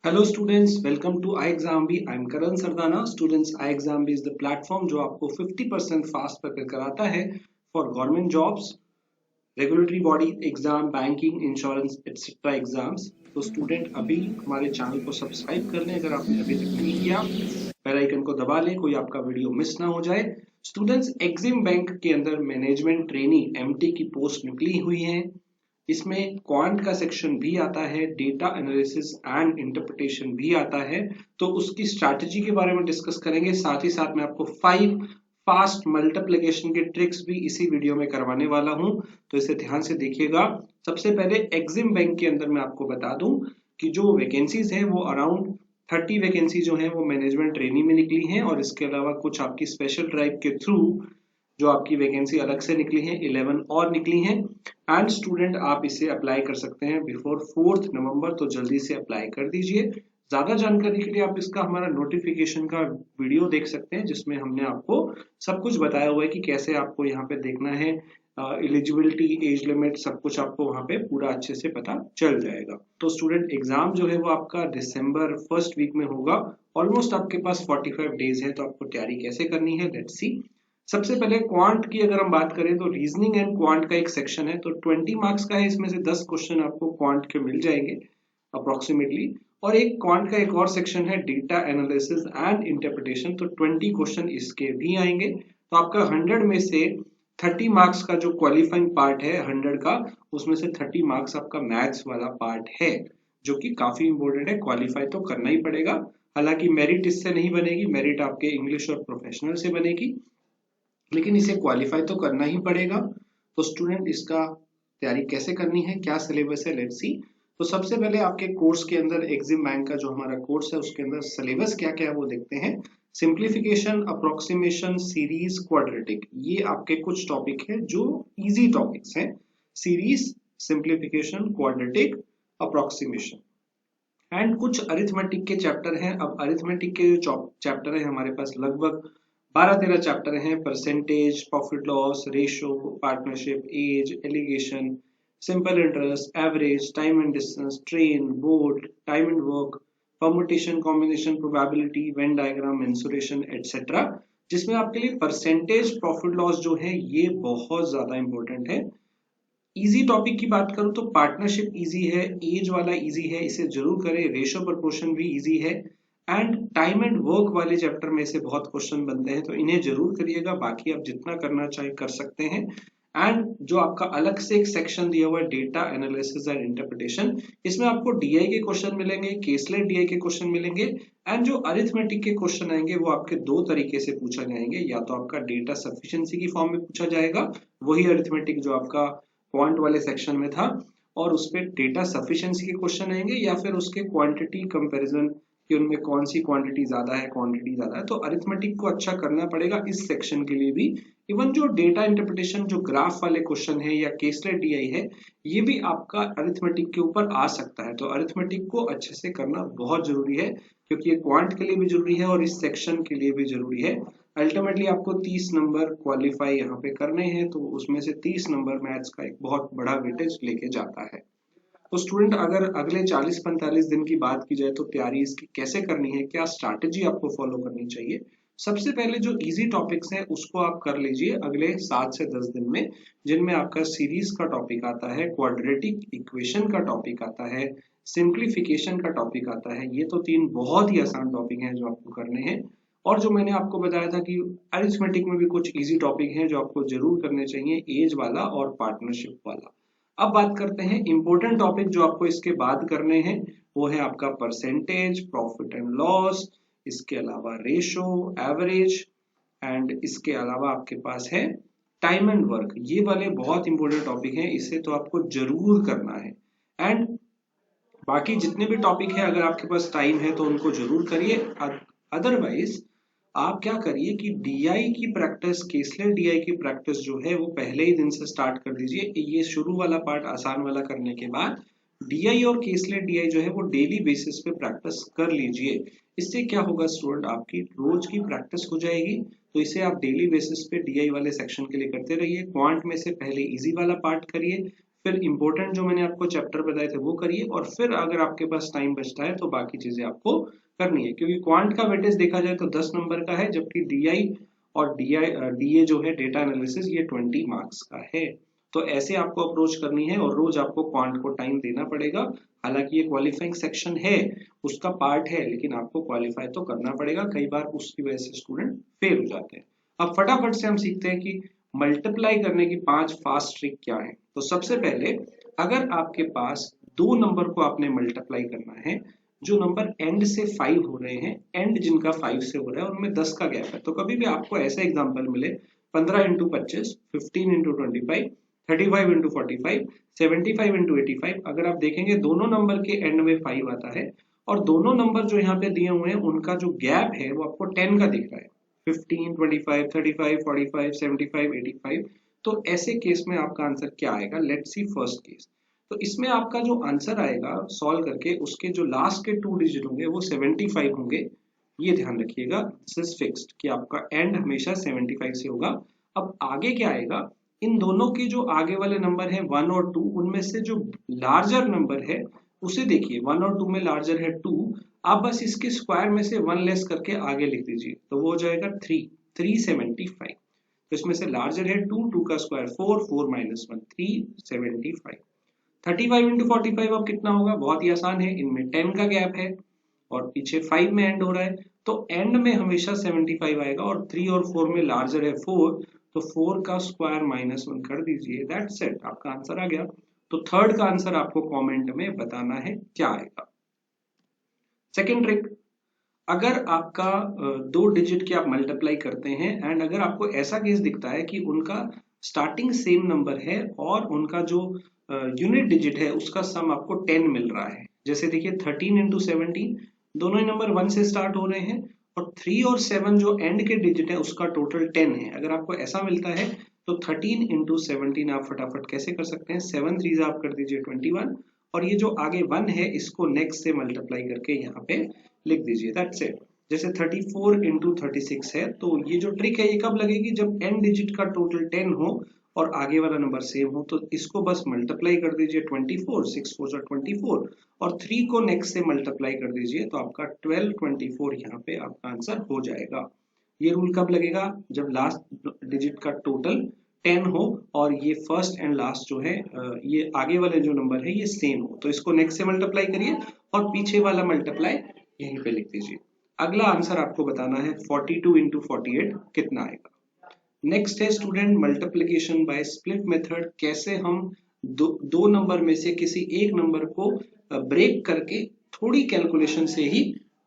Hello students, welcome to ixamBee. I am Karan Sardana. Students, ixamBee is the platform जो आपको 50% fast prepare कराता है for government jobs, regulatory body exam, banking, insurance etcetera exams. तो student, अभी हमारे channel को subscribe कर लें अगर आपने अभी तक नहीं किया। बेल आइकन को दबा लें, कोई आपका वीडियो मिस ना हो जाए। स्टूडेंट्स, एग्जिम बैंक के अंदर मैनेजमेंट ट्रेनी एमटी की पोस्ट निकली हुई है। इसमें क्वांट का सेक्शन भी आता है, डेटा एनालिसिस एंड इंटरप्रिटेशन भी आता है। तो उसकी स्ट्रैटेजी के बारे में डिस्कस करेंगे। साथ ही साथ मैं आपको 5 फास्ट मल्टीप्लिकेशन के ट्रिक्स भी इसी वीडियो में करवाने वाला हूं, तो इसे ध्यान से देखिएगा। सबसे पहले एग्जिम बैंक के अंदर मैं आपको बता दूं कि जो वैकेंसीज हैं वो अराउंड 30 वैकेंसी जो है वो मैनेजमेंट ट्रेनिंग में निकली हैं, और इसके अलावा कुछ आपकी स्पेशल ड्राइव के थ्रू जो आपकी वैकेंसी अलग से निकली है 11 और निकली हैं। एंड स्टूडेंट, आप इसे अप्लाई कर सकते हैं बिफोर 4 नवंबर, तो जल्दी से अप्लाई कर दीजिए। ज्यादा जानकारी के लिए आप इसका हमारा नोटिफिकेशन का वीडियो देख सकते हैं, जिसमें हमने आपको सब कुछ बताया हुआ है कि कैसे आपको यहाँ पे देखना है। एलिजिबिलिटी, एज लिमिट, सब कुछ आपको वहाँ पे पूरा अच्छे से पता चल जाएगा। तो स्टूडेंट, एग्जाम जो है वो आपका दिसंबर फर्स्ट वीक में होगा। ऑलमोस्ट आपके पास 45 डेज है, तो आपको तैयारी कैसे करनी है, लेट्स सी। सबसे पहले क्वांट की अगर हम बात करें तो रीजनिंग एंड क्वांट का एक सेक्शन है, तो 20 मार्क्स का है। इसमें से 10 क्वेश्चन आपको क्वांट के मिल जाएंगे अप्रोक्सीमेटली। और एक क्वांट का एक और सेक्शन है, डेटा एनालिसिस एंड इंटरप्रिटेशन, तो 20 क्वेश्चन इसके भी आएंगे। तो आपका 100 में से 30 मार्क्स का जो क्वालिफाइंग पार्ट है 100 का, उसमें से 30 मार्क्स आपका मैथ्स वाला पार्ट है, जो कि काफी इंपॉर्टेंट है। क्वालिफाई तो करना ही पड़ेगा। हालांकि मेरिट इससे नहीं बनेगी, मेरिट आपके इंग्लिश और प्रोफेशनल से बनेगी, लेकिन इसे क्वालिफाई तो करना ही पड़ेगा। तो स्टूडेंट, इसका तैयारी कैसे करनी है, क्या सिलेबस है, लेट्स सी। तो सबसे पहले आपके कोर्स के अंदर एग्जिम बैंक का जो हमारा कोर्स है उसके अंदर सिलेबस क्या क्या है वो देखते हैं। सिंप्लीफिकेशन, अप्रोक्सीमेशन, सीरीज, क्वाड्रेटिक, ये आपके कुछ टॉपिक है जो इजी टॉपिक्स हैं। Series, simplification, quadratic, approximation and कुछ अरिथमेटिक के चैप्टर हैं। अब अरिथमेटिक के जो चैप्टर है हमारे पास लगभग 12-13 चैप्टर हैं। Percentage, profit loss, ratio, partnership, age, alligation, simple interest, average, time and distance, train, board, time and work, permutation, combination, probability, Venn diagram, mensuration etcetera. जिसमें आपके लिए परसेंटेज, प्रॉफिट लॉस जो है ये बहुत ज्यादा इंपॉर्टेंट है। इजी टॉपिक की बात करूं तो पार्टनरशिप इजी है, एज वाला इजी है, इसे जरूर करें। रेशो प्रपोर्शन भी इजी है, एंड टाइम एंड वर्क वाले चैप्टर में से बहुत क्वेश्चन बनते हैं, तो इन्हें जरूर करिएगा। बाकी आप जितना करना चाहे कर सकते हैं। एंड जो आपका अलग से एक सेक्शन दिया हुआ है, डेटा एनालिसिस एंड इंटरप्रिटेशन, इसमें आपको डीआई के क्वेश्चन मिलेंगे, केसलेट डीआई के क्वेश्चन मिलेंगे। एंड जो अरिथमेटिक के क्वेश्चन आएंगे वो आपके दो तरीके से पूछा जाएंगे। या तो आपका डेटा सफिशिएंसी की फॉर्म में पूछा जाएगा, वही अरिथमेटिक जो आपका क्वांट वाले सेक्शन में था, और उस पर डेटा सफिशिएंसी के क्वेश्चन आएंगे, या फिर उसके क्वांटिटी कंपैरिजन कि उनमें कौन सी क्वांटिटी ज्यादा है, क्वांटिटी ज्यादा है। तो अरिथमेटिक को अच्छा करना पड़ेगा इस सेक्शन के लिए भी। इवन जो डेटा इंटरप्रिटेशन, जो ग्राफ वाले क्वेश्चन है या केसलेट डीआई है, ये भी आपका अरिथमेटिक के ऊपर आ सकता है। तो अरिथमेटिक को अच्छे से करना बहुत जरूरी है, क्योंकि ये क्वांट के लिए भी जरूरी है और इस सेक्शन के लिए भी जरूरी है। अल्टीमेटली आपको 30 नंबर क्वालिफाई यहाँ पे करने हैं, तो उसमें से 30 नंबर मैथ्स का एक बहुत बड़ा वेटेज लेके जाता है। तो स्टूडेंट, अगर अगले 40-45 दिन की बात की जाए तो तैयारी इसकी कैसे करनी है, क्या स्ट्रैटेजी आपको फॉलो करनी चाहिए। सबसे पहले जो इजी टॉपिक्स हैं उसको आप कर लीजिए अगले 7 से 10 दिन में, जिनमें आपका सीरीज का टॉपिक आता है, क्वाड्रेटिक इक्वेशन का टॉपिक आता है, सिंप्लीफिकेशन का टॉपिक आता है। ये तो 3 बहुत ही आसान टॉपिक हैं जो आपको करने हैं। और जो मैंने आपको बताया था कि अरिथमेटिक में भी कुछ इजी टॉपिक हैं जो आपको जरूर करने चाहिए, एज वाला और पार्टनरशिप वाला। अब बात करते हैं इंपॉर्टेंट टॉपिक जो आपको इसके बाद करने हैं। वो है आपका परसेंटेज, प्रॉफिट एंड लॉस, इसके अलावा रेशो, एवरेज, एंड इसके अलावा आपके पास है टाइम एंड वर्क। ये वाले बहुत इंपॉर्टेंट टॉपिक हैं, इसे तो आपको जरूर करना है। एंड बाकी जितने भी टॉपिक है, अगर आपके पास टाइम है तो उनको जरूर करिए। अदरवाइज आप क्या करिए कि डीआई की प्रैक्टिस, केसलेट डीआई की प्रैक्टिस जो है वो पहले ही दिन से स्टार्ट कर दीजिए। ये शुरू वाला पार्ट आसान वाला करने के बाद डीआई और केसलेट डीआई जो है वो डेली बेसिस पे प्रैक्टिस कर लीजिए। इससे क्या होगा स्टूडेंट, आपकी रोज की प्रैक्टिस हो जाएगी। तो इसे आप डेली बेसिस पे डीआई वाले सेक्शन के लिए करते रहिए। क्वांट में से पहले इजी वाला पार्ट करिए, फिर इंपॉर्टेंट जो मैंने आपको चैप्टर बताए थे वो करिए, और फिर अगर आपके पास टाइम बचता है तो बाकी चीजें आपको करनी है, क्योंकि क्वांट का वेटेज देखा जाए तो 10 नंबर का है, जबकि डीआई और डीए जो है डेटा एनालिसिस ये 20 मार्क्स का है। तो ऐसे आपको अप्रोच करनी है और रोज आपको क्वांट को टाइम देना पड़ेगा। हालांकि ये क्वालिफाइंग सेक्शन है, उसका पार्ट है, लेकिन आपको क्वालिफाई तो करना पड़ेगा। कई बार उसकी वजह से स्टूडेंट फेल हो जाते हैं। अब फटाफट से हम सीखते हैं कि मल्टीप्लाई करने की 5 फास्ट ट्रिक क्या है। तो सबसे पहले, अगर आपके पास दो नंबर को आपने मल्टीप्लाई करना है, जो नंबर एंड से 5 हो रहे हैं, एंड जिनका 5 से हो रहा है उनमें 10 का गैप है, तो कभी भी आपको ऐसा एग्जांपल मिले 15 इंटू 25, 15 इंटू 25, 35 इंटू 45, 75 इंटू 85, अगर आप देखेंगे दोनों नंबर के एंड में 5 आता है, और दोनों नंबर जो यहाँ पे दिए हुए हैं उनका जो गैप है वो आपको 10 का दिख रहा है, 15, 25, 35, 45, 75, 85। तो ऐसे केस में आपका आंसर क्या आएगा? Let's see first case. तो इसमें आपका जो आंसर आएगा सॉल्व करके, उसके जो लास्ट के 2 डिजिट होंगे वो 75 होंगे। ये ध्यान रखिएगा, दिस इज फिक्स्ड कि आपका एंड हमेशा 75 से होगा। अब आगे क्या आएगा? इन दोनों के जो आगे वाले नंबर है 1 और 2, उनमें से जो लार्जर नंबर है उसे देखिए, 1 और 2 में लार्जर है 2, आप बस इसके स्क्वायर में से 1 लेस करके आगे लिख दीजिए, तो वो हो जाएगा 375। तो इसमें से लार्जर है 2, 2 का स्क्वायर 4, 4 माइनस 1, 375। 35 इंटू 45 अब कितना होगा? बहुत ही आसान है, इनमें 10 का गैप है और पीछे 5 में एंड हो रहा है, तो एंड में हमेशा 75 आएगा, और 3 और 4 में लार्जर है 4, तो 4 का स्क्वायर माइनस 1 कर दीजिए, दैट्स इट, आपका आंसर आ गया। तो थर्ड का आंसर आपको कमेंट में बताना है क्या आएगा। सेकेंड ट्रिक, अगर आपका 2 डिजिट के आप मल्टीप्लाई करते हैं, एंड अगर आपको ऐसा केस दिखता है कि उनका स्टार्टिंग सेम नंबर है और उनका जो यूनिट डिजिट है उसका सम आपको 10 मिल रहा है, जैसे देखिए 13 इंटू 17, दोनों ही नंबर 1 से स्टार्ट हो रहे हैं, और 3 और 7 जो एंड के डिजिट है उसका टोटल 10 है। अगर आपको ऐसा मिलता है तो 13 इंटू 17 आप फटाफट कैसे कर सकते हैं, 7 3 आप कर दीजिए 21, और ये जो आगे 1 है इसको नेक्स्ट से मल्टीप्लाई करके यहाँ पे लिख दीजिए, दैट्स इट। जैसे 34 इंटू 36 है, तो ये जो ट्रिक है ये कब लगेगी? जब एंड डिजिट का टोटल 10 हो और आगे वाला नंबर सेम हो, तो इसको बस मल्टीप्लाई कर दीजिए 24, 6 4 24, और 3 को नेक्स्ट से मल्टीप्लाई कर दीजिए, तो आपका 12 24 यहाँ पे आपका आंसर हो जाएगा। ये रूल कब लगेगा? जब लास्ट डिजिट का टोटल 10 हो और ये फर्स्ट एंड लास्ट जो है ये आगे वाले जो नंबर है ये सेम हो, तो इसको नेक्स्ट से मल्टीप्लाई करिए और पीछे वाला मल्टीप्लाई यहीं पे लिख दीजिए। अगला आंसर आपको बताना है 42 इंटू 48 कितना आएगा। नेक्स्ट है student multiplication bye split method. कैसे हम दो नंबर में से किसी एक नंबर को ब्रेक करके थोड़ी कैलकुलेशन से ही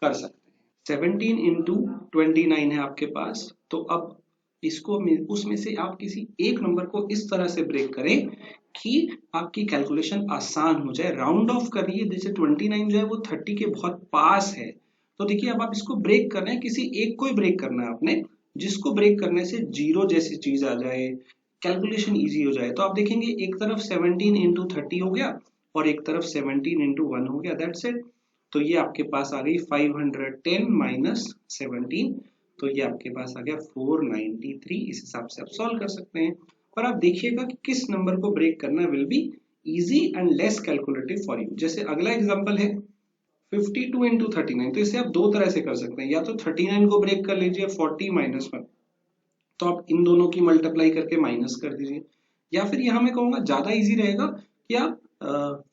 कर सकते हैं। 17 इंटू 29 है आपके पास, तो अब इसको उसमें से आप किसी एक नंबर को इस तरह से ब्रेक करें कि आपकी कैलकुलेशन आसान हो जाए। राउंड ऑफ करिए, जैसे 29 जो है वो 30 के बहुत पास है, तो देखिए अब आप इसको ब्रेक कर रहे हैं, किसी एक को ही ब्रेक करना है आपने, जिसको ब्रेक करने से जीरो जैसी चीज आ जाए, कैलकुलेशन इजी हो जाए। तो आप देखेंगे एक तरफ 17 इंटू 30 हो गया और एक तरफ 17 इंटू 1 हो गया, दैट्स इट। तो ये आपके पास आ गई 510 माइनस 17, तो ये आपके पास आ गया 493। इस हिसाब से आप सॉल्व कर सकते हैं, पर आप देखिएगा कि किस नंबर को ब्रेक करना will be easy and less calculative for you. जैसे अगला एग्जांपल है 52 इंटू 39, तो इसे आप दो तरह से कर सकते हैं, या तो 39 को ब्रेक कर लीजिए 40 माइनस 1, तो आप इन दोनों की मल्टीप्लाई करके माइनस कर दीजिए, या फिर यहाँ मैं कहूंगा ज्यादा इजी रहेगा कि आप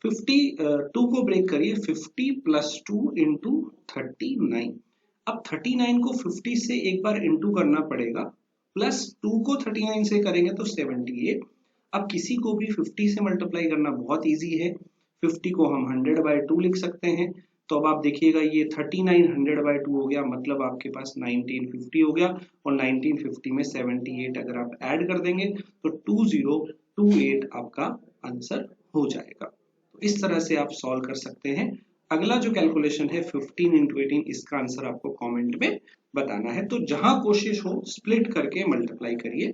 52 को ब्रेक करिए 50 प्लस 2 इंटू 39। अब 39 को 50 से एक बार इंटू करना पड़ेगा, प्लस 2 को 39 से करेंगे तो 78। अब किसी को भी 50 से मल्टीप्लाई करना बहुत इजी है, 50 को हम 100/2 लिख सकते हैं, तो अब आप देखिएगा ये 39 100/2 हो गया, मतलब आपके पास 1950 हो गया, और 1950 में 78 अगर आप ऐड कर देंगे तो 2028 आपका आंसर हो जाएगा। तो इस तरह से आप सॉल्व कर सकते हैं। अगला जो कैलकुलेशन है 15 इंटू 18, इसका आंसर आपको कमेंट में बताना है, तो जहां कोशिश हो स्प्लिट करके मल्टीप्लाई करिए।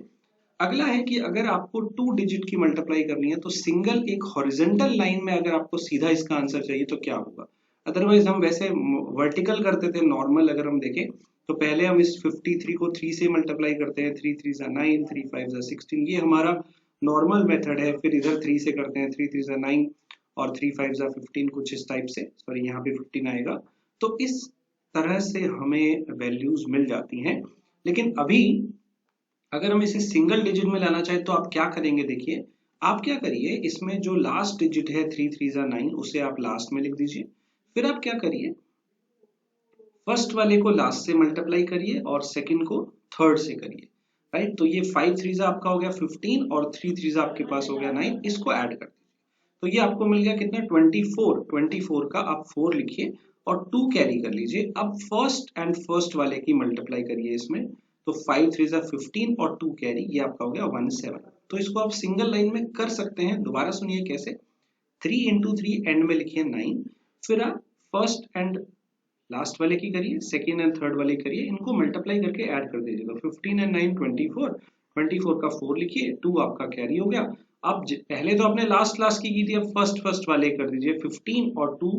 अगला है कि अगर आपको 2 डिजिट की मल्टीप्लाई करनी है तो सिंगल एक हॉरिजॉन्टल लाइन में अगर आपको सीधा इसका आंसर चाहिए तो क्या होगा। अदरवाइज हम वैसे वर्टिकल करते थे नॉर्मल, अगर हम देखें तो पहले हम इस 53 को 3 से मल्टीप्लाई करते हैं, 3 3 9, 3 5 16, ये हमारा नॉर्मल मेथड है, फिर इधर 3 से करते हैं, 3 3 9 और 3 5 15, कुछ इस टाइप से, सॉरी यहाँ पे 15 आएगा। तो इस तरह से हमें वैल्यूज मिल जाती हैं। लेकिन अभी अगर हम इसे सिंगल डिजिट में लाना चाहें तो आप क्या करेंगे, देखिए आप क्या करिए, इसमें जो लास्ट डिजिट है 3 3 9, उसे आप लास्ट में लिख दीजिए। फिर आप क्या करिए, फर्स्ट वाले को लास्ट से मल्टीप्लाई करिए और सेकंड को थर्ड से करिए, राइट। तो ये 5 3 आपका हो गया 15 और 3 3 आपके पास हो गया 9, इसको ऐड कर दीजिए। तो ये आपको मिल गया कितना, 24। 24 का आप 4 लिखिए और 2 कैरी कर लीजिए। अब फर्स्ट एंड फर्स्ट वाले की मल्टीप्लाई करिए इसमें, तो 5 3 15 और 2 कैरी, ये आपका हो गया 17। तो इसको आप सिंगल लाइन में कर सकते हैं। दोबारा सुनिए कैसे, 3 इंटू 3 एंड में लिखिए 9, फिर आप फर्स्ट एंड लास्ट वाले की करिए, सेकेंड एंड थर्ड वाले करिए, इनको मल्टीप्लाई करके ऐड कर दीजिए। तो 15 एंड 9 24, 24 का 4 लिखिए, 2 आपका कैरी हो गया। अब पहले तो आपने लास्ट की थी, अब फर्स्ट वाले कर दीजिए, 15 और 2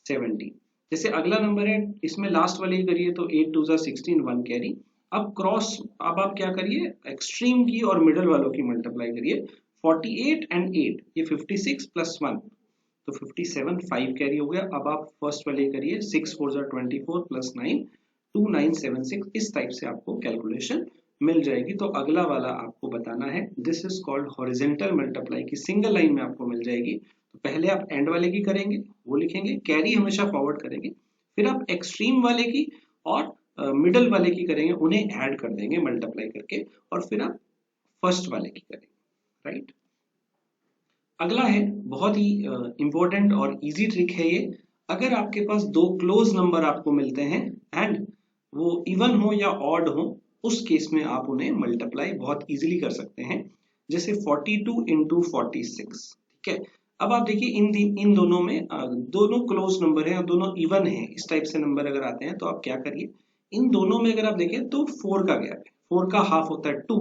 17। जैसे अगला नंबर है, इसमें लास्ट वाले की करिए, तो 8 2 16, 1 कैरी। अब क्रॉस, अब आप क्या करिए, एक्सट्रीम की और मिडल वालों की मल्टीप्लाई करिए, 48 एंड 8, ये 56 प्लस 1, तो 57, 5 कैरी हो गया। अब आप फर्स्ट वाले करिए, 6 4 24 प्लस 9 2976, इस टाइप से आपको कैलकुलेशन मिल जाएगी। तो अगला वाला आपको बताना है, this is called horizontal multiply, की सिंगल लाइन में आपको मिल जाएगी। तो पहले आप एंड वाले की करेंगे, वो लिखेंगे, कैरी हमेशा फॉरवर्ड करेंगे, फिर आप एक्सट्रीम वाले की और मिडल वाले की करेंगे, उन्हें ऐड कर देंगे मल्टीप्लाई करके, और फिर आप फर्स्ट वाले की करेंगे, राइट। अगला है बहुत ही इंपॉर्टेंट और इजी ट्रिक है ये। अगर आपके पास दो क्लोज नंबर आपको मिलते हैं एंड वो इवन हो या ऑड हो, उस केस में आप उन्हें मल्टीप्लाई बहुत इजीली कर सकते हैं। जैसे 42 इंटू 46, ठीक है। अब आप देखिए इन दोनों में दोनों क्लोज नंबर हैं और दोनों इवन हैं, इस टाइप से नंबर अगर आते हैं तो आप क्या करिए, इन दोनों में अगर आप देखें तो 4 का गैप है, 4 का हाफ होता है 2,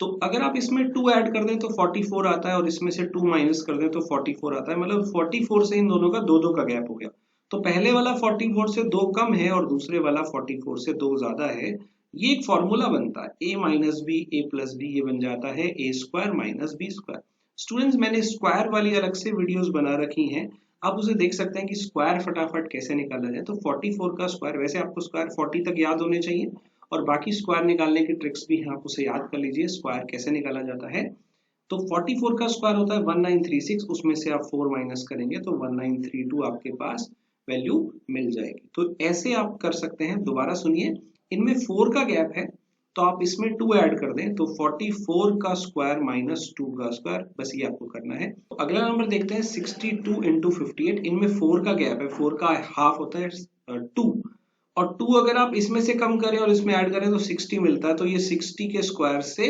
तो अगर आप इसमें 2 ऐड कर दें तो 44 आता है, और इसमें से 2 माइनस कर दें तो 44 आता है। मतलब 44 से इन दोनों का 2 का गैप हो गया। तो पहले वाला 44 से 2 कम है और दूसरे वाला 44 से 2 ज्यादा है। ये एक फॉर्मूला बनता है, a minus B A plus B, ये बन जाता है a square minus B square. Students, मैंने स्क्वायर वाली अलग से वीडियोस बना रखी हैं, आप उसे देख सकते हैं कि स्क्वायर फटाफट कैसे निकाला जाए। तो 44 का स्क्वायर, वैसे आपको स्क्वायर 40 तक याद होने चाहिए, और बाकी स्क्वायर निकालने की ट्रिक्स भी हैं, आप उसे याद कर लीजिए स्क्वायर कैसे निकाला जाता है। तो 44 का स्क्वायर होता है 1936, उसमें से आप 4 माइनस करेंगे तो 1932 आपके पास वैल्यू मिल जाएगी। तो ऐसे आप कर सकते हैं। दोबारा सुनिए, इनमें 4 का गैप है तो आप इसमें 2 ऐड कर दें, तो 44 का स्क्वायर माइनस 2 का स्क्वायर, बस ये आपको करना है। तो अगला नंबर देखते हैं, 62 इंटू 58, इनमें 4 का गैप है, 4 का हाफ होता है 2, और 2 अगर आप इसमें से कम करें और इसमें ऐड करें तो 60 मिलता है। तो ये 60 के स्क्वायर से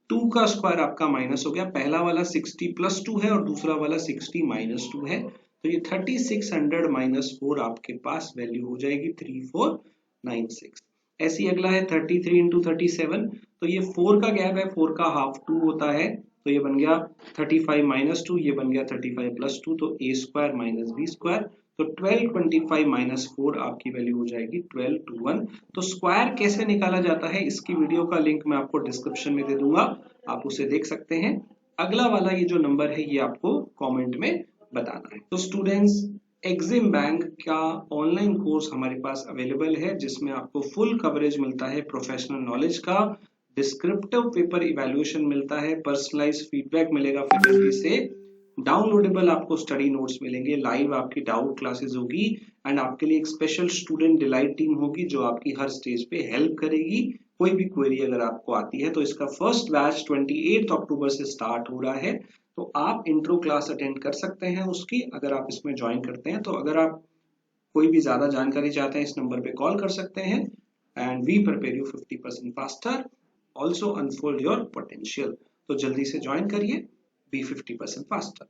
2 का स्क्वायर आपका माइनस हो गया। पहला वाला 60 प्लस 2 है और दूसरा वाला 60 माइनस 2 है, तो ये 3600 माइनस 4 आपके पास वैल्यू हो जाएगी 3496। ऐसी अगला है 33 इंटू 37, तो ये 4 का गैप है, 4 का हाफ 2 होता है, तो ये बन गया 35 माइनस 2, ये बन गया 35 प्लस 2, तो a square minus B square. तो 1225 माइनस 4 आपकी वैल्यू हो जाएगी 1221। तो स्क्वायर कैसे निकाला जाता है, इसकी वीडियो का लिंक मैं आपको डिस्क्रिप्शन में दे दूंगा, आप उसे देख सकते हैं। अगला वाला ये जो नंबर है ये आपको कमेंट में बताना है। तो स्टूडेंट्स, एग्जिम बैंक का ऑनलाइन कोर्स हमारे पास अवेलेबल है, जिसमें आपको फुल कवरेज मिलता है प्रोफेशनल नॉलेज का, डिस्क्रिप्टिव पेपर इवैल्यूएशन मिलता है, पर्सनलाइज फीडबैक मिलेगा फैकल्टी से, डाउनलोडेबल आपको स्टडी नोट्स मिलेंगे, लाइव आपकी डाउट क्लासेस होगी, एंड आपके लिए एक स्पेशल स्टूडेंट डिलाइट टीम होगी जो आपकी हर स्टेज पे हेल्प करेगी। कोई भी क्वेरी अगर आपको आती है तो इसका फर्स्ट बैच 28 अक्टूबर से स्टार्ट हो रहा है, तो आप इंट्रो क्लास अटेंड कर सकते हैं उसकी, अगर आप इसमें ज्वाइन करते हैं। तो अगर आप कोई भी ज्यादा जानकारी चाहते हैं, इस नंबर पे कॉल कर सकते हैं, and we prepare you 50% faster, also unfold your potential. तो जल्दी से ज्वाइन करिए, बी 50% फास्टर।